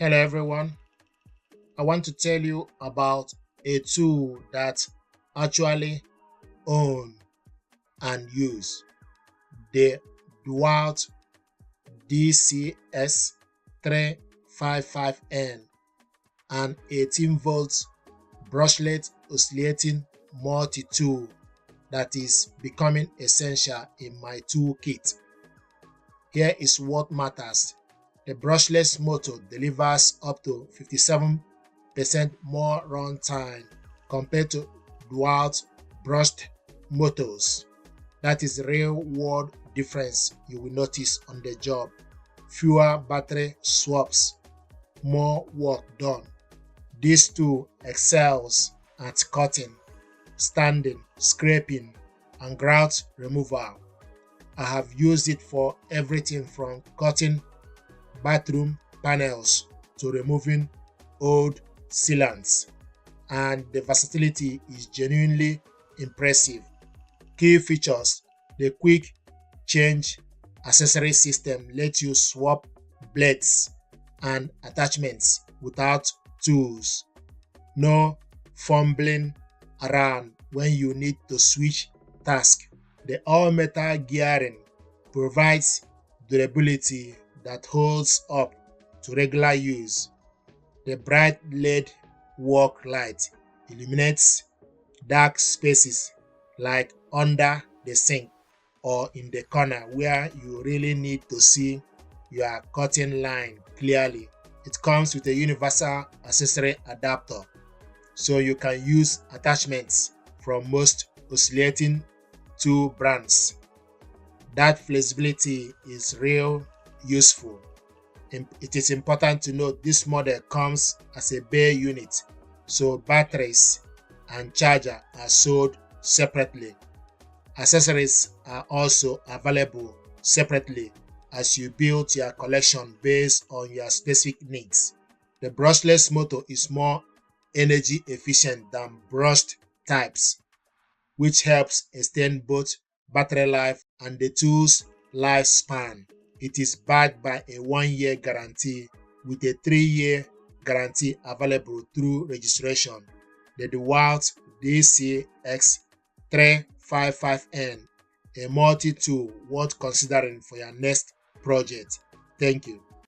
Hello everyone, I want to tell you about a tool that actually own and use the DEWALT DCS355N, an 18-volt brushless oscillating multi-tool that is becoming essential in my toolkit. Here is what matters. The brushless motor delivers up to 57% more runtime compared to DEWALT brushed motors. That is the real world difference you will notice on the job. Fewer battery swaps, more work done. This tool excels at cutting, standing, scraping, and grout removal. I have used it for everything from cutting bathroom panels to removing old sealants, and the versatility is genuinely impressive. Key features: the quick change accessory system lets you swap blades and attachments without tools. No fumbling around when you need to switch tasks. The all-metal gearing provides durability that holds up to regular use. The bright LED work light illuminates dark spaces like under the sink or in the corner where you really need to see your cutting line clearly. It comes with a universal accessory adapter, so you can use attachments from most oscillating tool brands. That flexibility is real useful. It is important to note this model comes as a bare unit, so batteries and charger are sold separately. Accessories are also available separately as you build your collection based on your specific needs. The brushless motor is more energy efficient than brushed types, which helps extend both battery life and the tool's lifespan. It is backed by a 1-year guarantee with a 3-year guarantee available through registration. The DEWALT DCS355N, a multi-tool worth considering for your next project. Thank you.